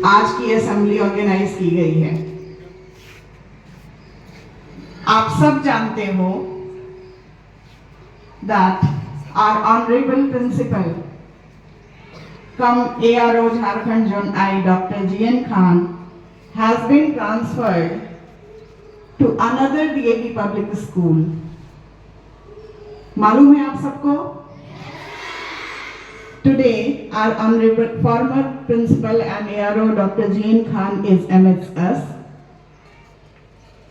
आज की assembly organise की गई है। आप सब जानते हो that our honorable principal come ARO Jharkhand Zone I Dr. GN Khan has been transferred to another DAV public school। मालूम है आप सबको? Today, our honorable former principal and ARO Dr. GN Khan is amidst us,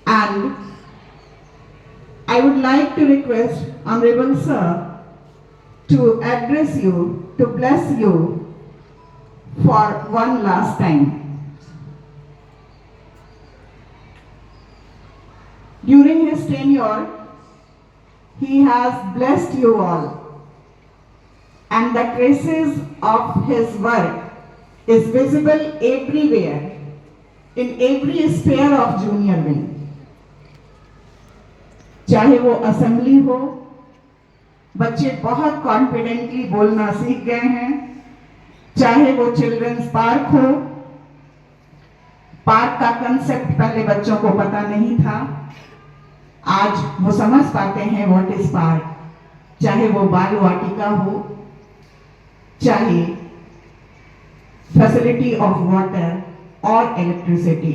and I would like to request Honorable Sir to address you, to bless you for one last time. During his tenure, he has blessed you all, and the traces of his work is visible everywhere, in every sphere of junior wing. चाहे वो assembly हो, बच्चे बहुत confidently बोलना सीख गए हैं, चाहे वो चिल्ड्रंस पार्क हो, पार्क का कंसेप्ट पहले बच्चों को पता नहीं था, आज वो समझ पाते हैं व्हाट इज पार्क, चाहे वो बाल वाटिका हो, चाहे फैसिलिटी ऑफ वाटर और इलेक्ट्रिसिटी,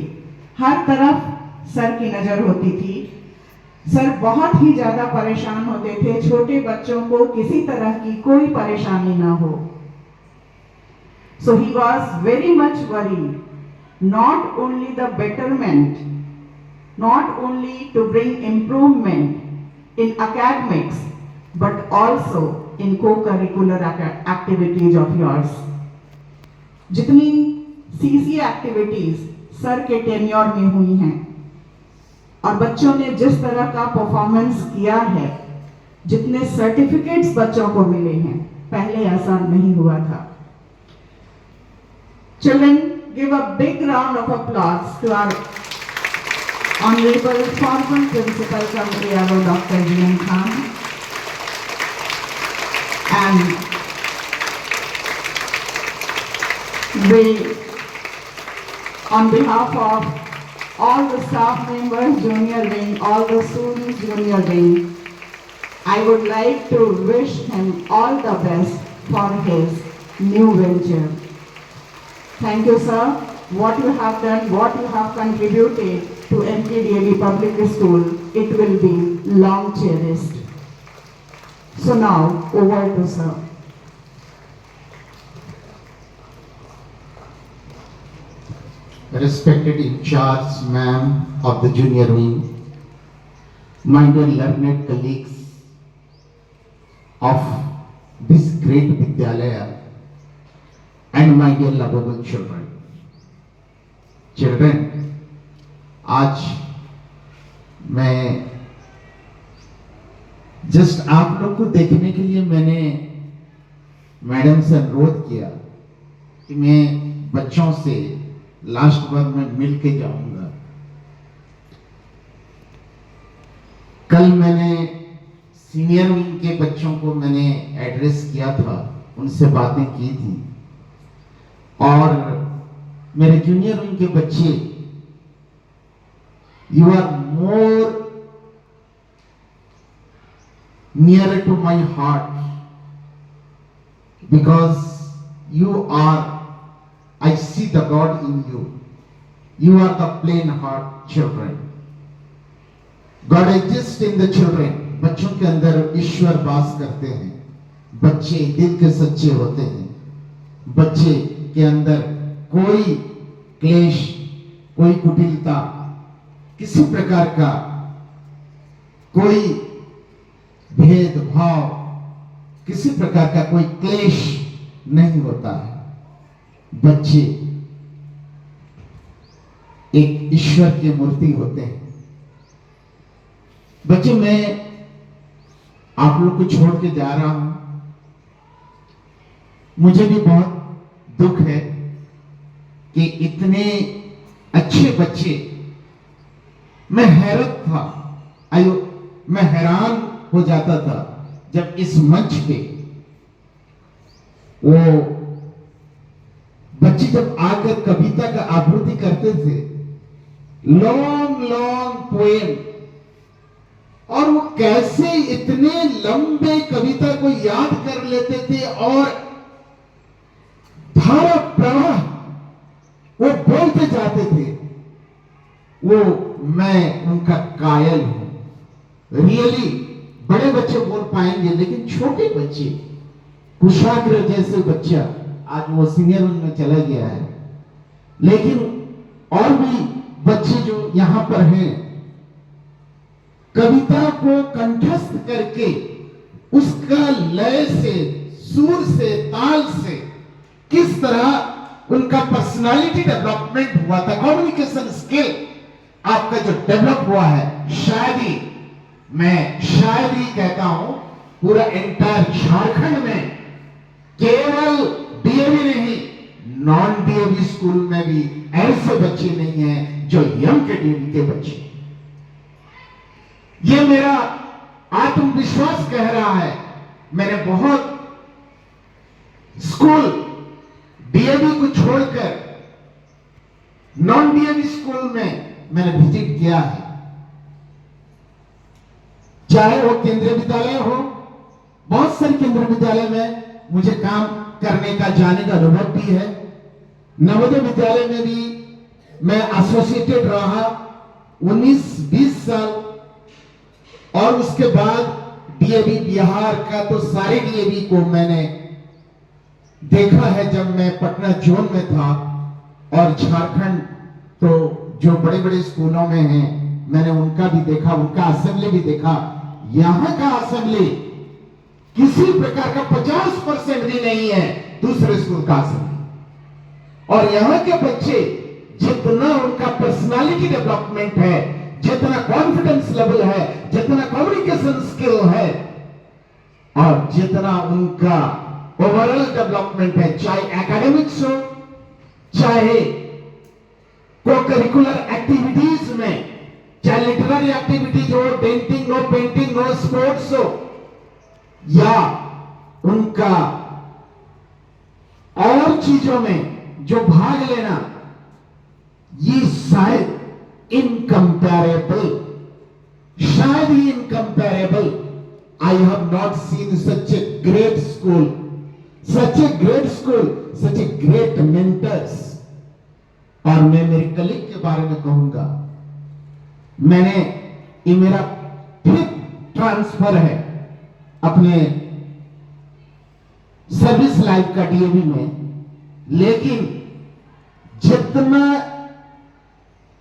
हर तरफ सर की नजर होती थी। सर बहुत ही ज्यादा परेशान होते थे छोटे बच्चों को किसी तरह की कोई परेशानी ना हो। So he was very much worried, not only the betterment, not only to bring improvement in academics, but also in co-curricular activities of yours. जितनी CC activities सर के टेन्योर में हुई हैं और बच्चों ने जिस तरह का परफॉर्मेंस किया है, जितने सर्टिफिकेट्स बच्चों को मिले हैं, पहले ऐसा नहीं हुआ था। Children, give a big round of applause to our Honorable former Principal from ARO Dr. GN Khan, and we, on behalf of all the staff members, junior wing, all the students, junior wing, I would like to wish him all the best for his new venture. Thank you, sir. What you have done, what you have contributed to MPDAV Public School, it will be long cherished. So now, over to sir. Respected in charge, ma'am of the junior wing, my dear learned colleagues of this great Vidyalaya, and my dear lovable children. Children, आज मैं just आप लोग को देखने के लिए मैंने madam से अनुरोध किया कि मैं बच्चों से लास्ट बार मैं मिल के जाऊंगा। कल मैंने सीनियर विंग के बच्चों को मैंने एड्रेस किया था, उनसे बातें की थी, और मेरे जूनियर विंग के बच्चे, you are more nearer to my heart because you are, I see the God in you. You are the plain heart children. God exists in the children. बच्चों के अंदर ईश्वर वास करते हैं। बच्चे दिल के सच्चे होते हैं। बच्चे के अंदर कोई क्लेश, कोई कुटिलता, किसी प्रकार का कोई भेदभाव, किसी प्रकार का कोई क्लेश नहीं होता है। बच्चे एक ईश्वर की मूर्ति होते हैं। बच्चे, मैं आप लोग को छोड़ के जा रहा हूं, मुझे भी बहुत दुख है कि इतने अच्छे बच्चे, मैं हैरत था, मैं हैरान हो जाता था जब इस मंच पे वो बच्चे जब आकर कविता का आवृत्ति करते थे, लॉन्ग लॉन्ग पोएम, और वो कैसे इतने लंबे कविता को याद कर लेते थे और धारा प्रवाह वो बोलते जाते थे, वो मैं उनका कायल हूं। रियली बड़े बच्चे बोल पाएंगे, लेकिन छोटे बच्चे, कुशाग्र जैसे बच्चा, आज वो सीनियर में चला गया है, लेकिन और भी बच्चे जो यहां पर हैं, कविता को कंठस्थ करके उसका लय से, सुर से, ताल से किस तरह उनका पर्सनालिटी डेवलपमेंट हुआ था, कम्युनिकेशन स्किल आपका जो डेवलप हुआ है, शायद ही, मैं शायद ही कहता हूं, पूरा एंटायर झारखंड में केवल डीएवी नहीं, नॉन डीएवी स्कूल में भी ऐसे बच्चे नहीं हैं जो यंग के डीएवी के बच्चे। ये मेरा आत्मविश्वास कह रहा है। मैंने बहुत स्कूल डीएवी को छोड़कर नॉन डीएवी स्कूल में मैंने विजिट किया है, चाहे वो केंद्रीय विद्यालय हो, बहुत सारे केंद्रीय विद्यालय में मुझे काम करने का, जाने का अनुभव भी है। नवोदय विद्यालय में भी मैं एसोसिएटेड रहा 19-20 साल, और उसके बाद डीएवी बिहार का तो सारे डीएवी को मैंने देखा है जब मैं पटना जोन में था, और झारखंड तो जो बड़े बड़े स्कूलों में हैं मैंने उनका भी देखा, उनका असेंबली भी देखा। यहां का असेंबली किसी प्रकार का 50% भी नहीं है दूसरे स्कूल का असेंबली। और यहां के बच्चे जितना उनका पर्सनालिटी डेवलपमेंट है, जितना कॉन्फिडेंस लेवल है, जितना कम्युनिकेशन स्किल है, और जितना उनका ओवरऑल डेवलपमेंट है, चाहे एकेडमिक्स हो, चाहे को करिकुलर एक्टिविटीज में, चाहे लिटरेरी एक्टिविटीज हो, डेंटिंग हो, पेंटिंग हो, स्पोर्ट्स हो, या उनका और चीजों में जो भाग लेना, ये शायद इनकंपेरेबल, शायद ही incomparable. I have not seen such a great school, such a great school, such a great mentors. और मैं मेरे कलीग के बारे में कहूंगा, मैंने, ये मेरा फिफ्थ ट्रांसफर है अपने सर्विस लाइफ का डीएवी में, लेकिन जितना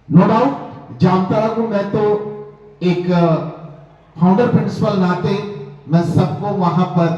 नो डाउट जामताड़ा को मैं तो एक फाउंडर प्रिंसिपल नाते मैं सबको वहां पर